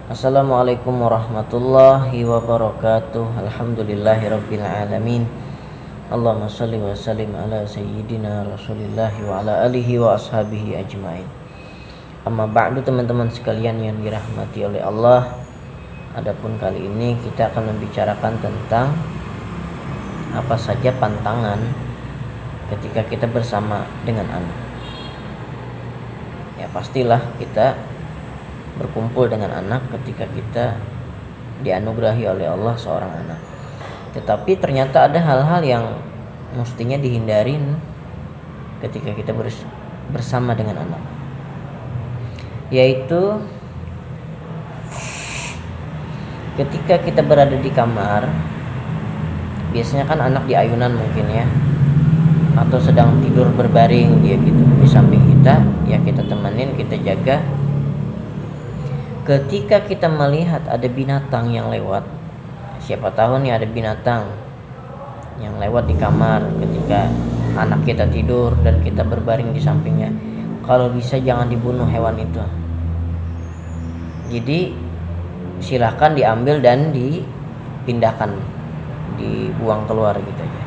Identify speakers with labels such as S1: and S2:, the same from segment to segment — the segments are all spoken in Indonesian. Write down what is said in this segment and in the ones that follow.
S1: Assalamualaikum warahmatullahi wabarakatuh. Alhamdulillahirabbil alamin. Allahumma shalli wa sallim ala sayyidina Rasulillah wa ala alihi wa ashabihi ajmain. Amma ba'du, teman-teman sekalian yang dirahmati oleh Allah. Adapun kali ini kita akan membicarakan tentang apa saja pantangan ketika kita bersama dengan anak. Ya pastilah kita berkumpul dengan anak ketika kita dianugerahi oleh Allah seorang anak. Tetapi ternyata ada hal-hal yang mestinya dihindarin ketika kita bersama dengan anak, yaitu ketika kita berada di kamar. Biasanya kan anak di ayunan mungkin ya, atau sedang tidur berbaring dia gitu di samping kita, ya kita temenin, kita jaga. Ketika kita melihat ada binatang yang lewat, siapa tahu nih ada binatang yang lewat di kamar ketika anak kita tidur dan kita berbaring di sampingnya. Kalau bisa jangan dibunuh hewan itu. Jadi silahkan diambil dan dipindahkan, dibuang keluar gitu aja.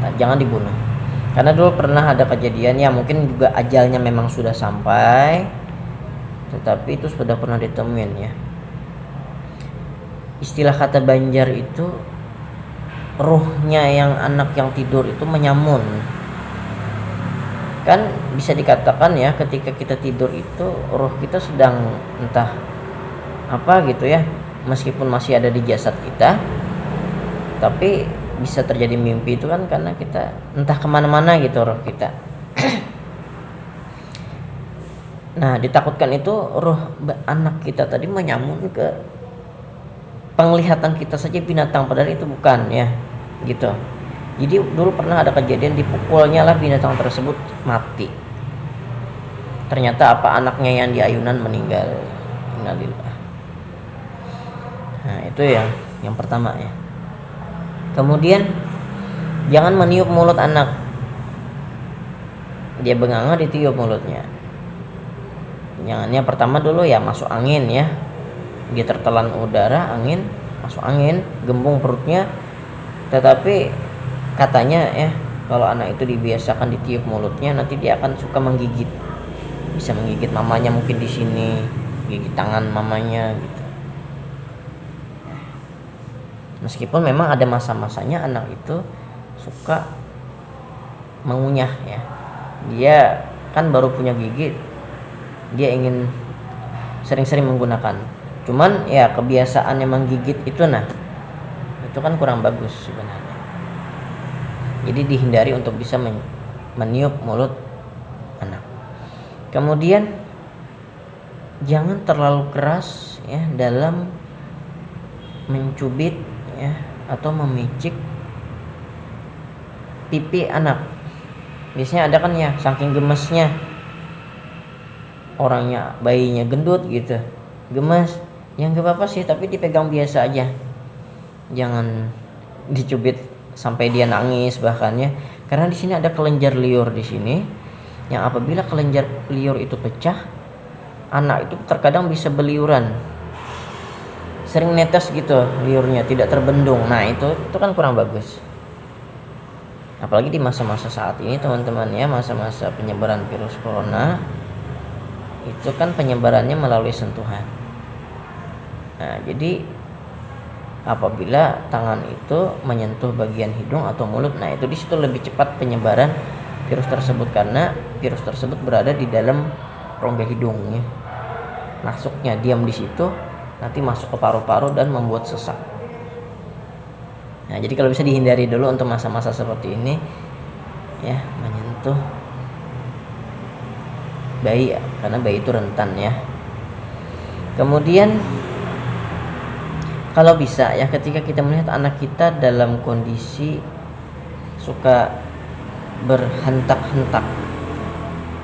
S1: Nah, jangan dibunuh. Karena dulu pernah ada kejadian, ya mungkin juga ajalnya memang sudah sampai, tetapi itu sudah pernah ditemuin ya. Istilah kata Banjar itu, ruhnya yang anak yang tidur itu menyamun. Kan bisa dikatakan ya, ketika kita tidur itu ruh kita sedang entah apa gitu ya, meskipun masih ada di jasad kita, tapi bisa terjadi mimpi itu kan karena kita entah kemana-mana gitu ruh kita. Nah, ditakutkan itu ruh anak kita tadi menyamun ke penglihatan kita saja binatang, padahal itu bukan ya, gitu. Jadi dulu pernah ada kejadian, dipukulnya lah binatang tersebut mati. Ternyata apa, anaknya yang di ayunan meninggal. Innalillah. Nah, itu yang pertama ya. Kemudian jangan meniup mulut anak. Dia benganga ditiup mulutnya. Jangannya pertama dulu ya masuk angin ya, dia tertelan udara, angin masuk, angin gembung perutnya. Tetapi katanya ya, kalau anak itu dibiasakan ditiup mulutnya, nanti dia akan suka menggigit, bisa menggigit mamanya mungkin di sini, gigit tangan mamanya gitu. Meskipun memang ada masa-masanya anak itu suka mengunyah ya, dia kan baru punya gigi, dia ingin sering-sering menggunakan. Cuman ya kebiasaan yang menggigit itu, nah itu kan kurang bagus sebenarnya. Jadi dihindari untuk bisa meniup mulut anak. Kemudian jangan terlalu keras ya dalam mencubit ya atau memicik pipi anak. Biasanya ada kan ya, saking gemesnya orangnya, bayinya gendut gitu, gemes, yang gak apa-apa sih, tapi dipegang biasa aja, jangan dicubit sampai dia nangis bahkan ya. Karena di sini ada kelenjar liur di sini, yang apabila kelenjar liur itu pecah, anak itu terkadang bisa beliuran, sering netes gitu liurnya, tidak terbendung. Nah itu kan kurang bagus, apalagi di masa-masa saat ini teman-teman ya, masa-masa penyebaran virus corona. Itu kan penyebarannya melalui sentuhan. Nah, jadi apabila tangan itu menyentuh bagian hidung atau mulut, nah itu di situ lebih cepat penyebaran virus tersebut, karena virus tersebut berada di dalam rongga hidung ya. Masuknya diam di situ, nanti masuk ke paru-paru dan membuat sesak. Nah, jadi kalau bisa dihindari dulu untuk masa-masa seperti ini ya, menyentuh bayi ya, karena bayi itu rentan ya. Kemudian kalau bisa ya, ketika kita melihat anak kita dalam kondisi suka berhentak-hentak,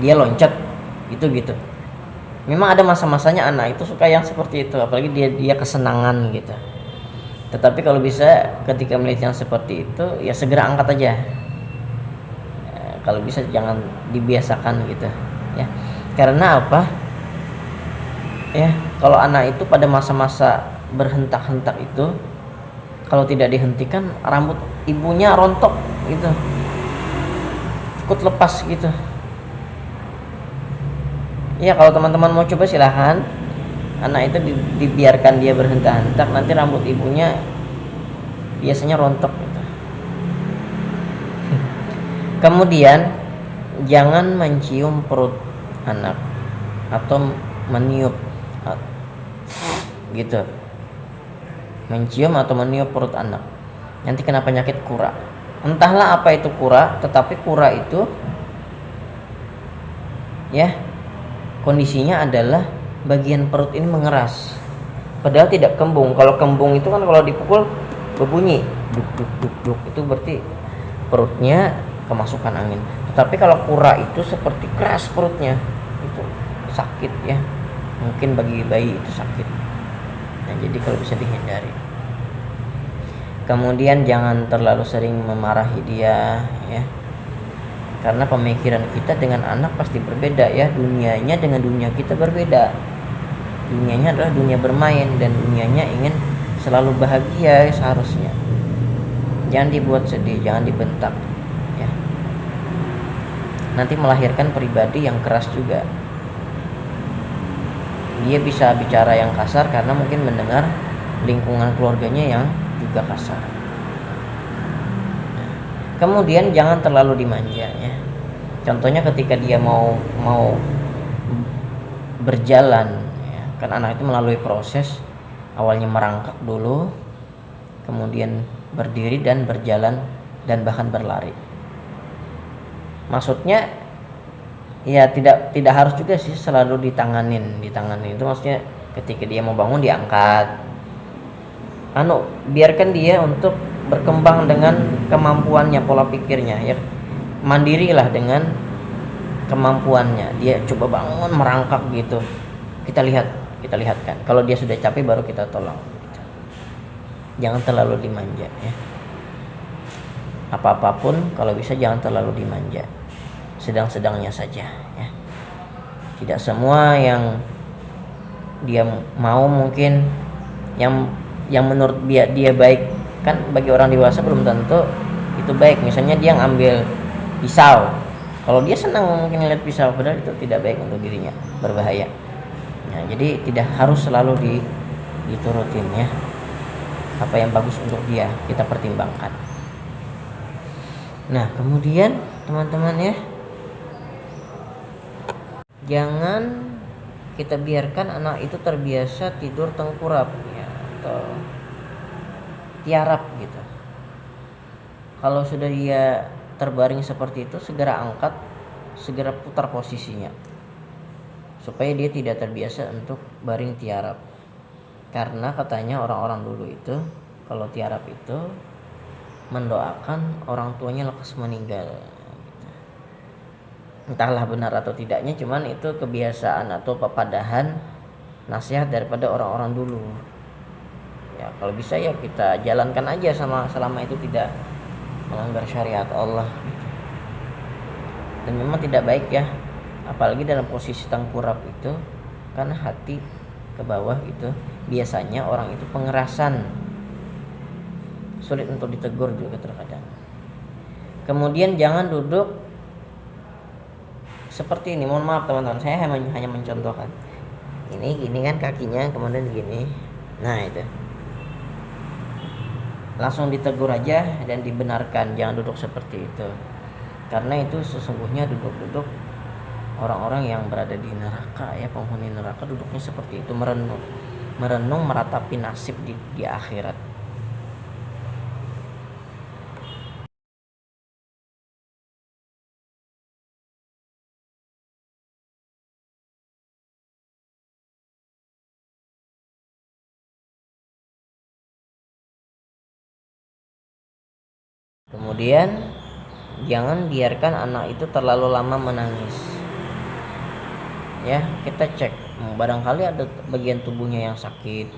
S1: dia loncat gitu, memang ada masa-masanya anak itu suka yang seperti itu, apalagi dia kesenangan gitu. Tetapi kalau bisa ketika melihat yang seperti itu ya segera angkat aja. Kalau bisa jangan dibiasakan gitu ya. Karena apa? ya. Kalau anak itu pada masa-masa berhentak-hentak itu, kalau tidak dihentikan rambut ibunya rontok gitu, ikut lepas gitu ya. Kalau teman-teman mau coba silahkan, anak itu dibiarkan dia berhentak-hentak, nanti rambut ibunya biasanya rontok gitu. Kemudian jangan mencium perut anak atau meniup gitu, mencium atau meniup perut anak, nanti kena penyakit kura. Entahlah apa itu kura, tetapi kura itu ya kondisinya adalah bagian perut ini mengeras, padahal tidak kembung. Kalau kembung itu kan kalau dipukul berbunyi duk duk duk duk, itu berarti perutnya kemasukan angin. Tetapi kalau kura itu seperti keras perutnya, itu sakit ya, mungkin bagi bayi itu sakit. Nah, jadi kalau bisa dihindari. Kemudian jangan terlalu sering memarahi dia ya, karena pemikiran kita dengan anak pasti berbeda ya, dunianya dengan dunia kita berbeda. Dunianya adalah dunia bermain dan dunianya ingin selalu bahagia seharusnya. Jangan dibuat sedih, jangan dibentak ya, nanti melahirkan pribadi yang keras juga. Dia bisa bicara yang kasar karena mungkin mendengar lingkungan keluarganya yang juga kasar. Kemudian jangan terlalu dimanja ya. Contohnya ketika dia mau berjalan ya, kan anak itu melalui proses awalnya merangkak dulu, kemudian berdiri dan berjalan dan bahkan berlari. Maksudnya ya tidak harus juga sih selalu ditanganin itu, maksudnya ketika dia mau bangun diangkat, biarkan dia untuk berkembang dengan kemampuannya, pola pikirnya ya, mandirilah dengan kemampuannya. Dia coba bangun merangkak gitu, kita lihatkan, kalau dia sudah capek baru kita tolong gitu. Jangan terlalu dimanja ya, apapun kalau bisa jangan terlalu dimanja, sedang-sedangnya saja ya. Tidak semua yang dia mau mungkin yang menurut dia baik, kan bagi orang dewasa belum tentu itu baik. Misalnya dia ngambil pisau, kalau dia senang mungkin lihat pisau, padahal itu tidak baik untuk dirinya, berbahaya. Nah, jadi tidak harus selalu diturutin ya, apa yang bagus untuk dia kita pertimbangkan. Nah, kemudian teman-teman ya, jangan kita biarkan anak itu terbiasa tidur tengkurap ya, atau tiarap gitu. Kalau sudah dia terbaring seperti itu, segera angkat, segera putar posisinya supaya dia tidak terbiasa untuk baring tiarap. Karena katanya orang-orang dulu itu kalau tiarap itu mendoakan orang tuanya lekas meninggal. Entahlah benar atau tidaknya, cuman itu kebiasaan atau pepadahan nasihat daripada orang-orang dulu. Ya kalau bisa ya kita jalankan aja selama itu tidak melanggar syariat Allah. Dan memang tidak baik ya, apalagi dalam posisi tengkurap itu, karena hati ke bawah itu biasanya orang itu pengerasan, sulit untuk ditegur juga terkadang. Kemudian jangan duduk seperti ini, mohon maaf teman-teman, saya hanya mencontohkan. Ini gini kan kakinya, kemudian gini. Nah itu langsung ditegur aja dan dibenarkan, jangan duduk seperti itu, karena itu sesungguhnya duduk orang-orang yang berada di neraka ya, penghuni neraka duduknya seperti itu, merenung meratapi nasib di akhirat. Kemudian jangan biarkan anak itu terlalu lama menangis ya. Kita cek, barangkali ada bagian tubuhnya yang sakit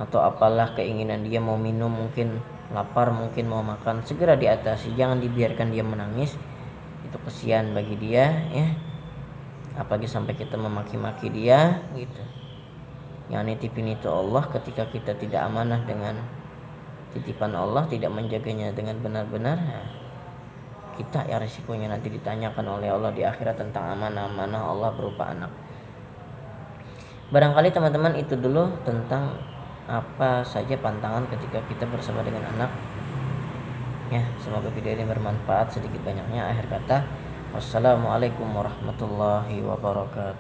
S1: atau apalah, keinginan dia mau minum, mungkin lapar, mungkin mau makan, segera diatasi. Jangan dibiarkan dia menangis, itu kesian bagi dia ya. apalagi sampai kita memaki-maki dia gitu. Yang nitipin itu Allah. Ketika kita tidak amanah dengan titipan Allah, tidak menjaganya dengan benar-benar, kita ya risikonya nanti ditanyakan oleh Allah di akhirat tentang amanah-amanah Allah berupa anak. Barangkali teman-teman itu dulu tentang apa saja pantangan ketika kita bersama dengan anak. Ya, semoga video ini bermanfaat sedikit banyaknya. Akhir kata, wassalamualaikum warahmatullahi wabarakatuh.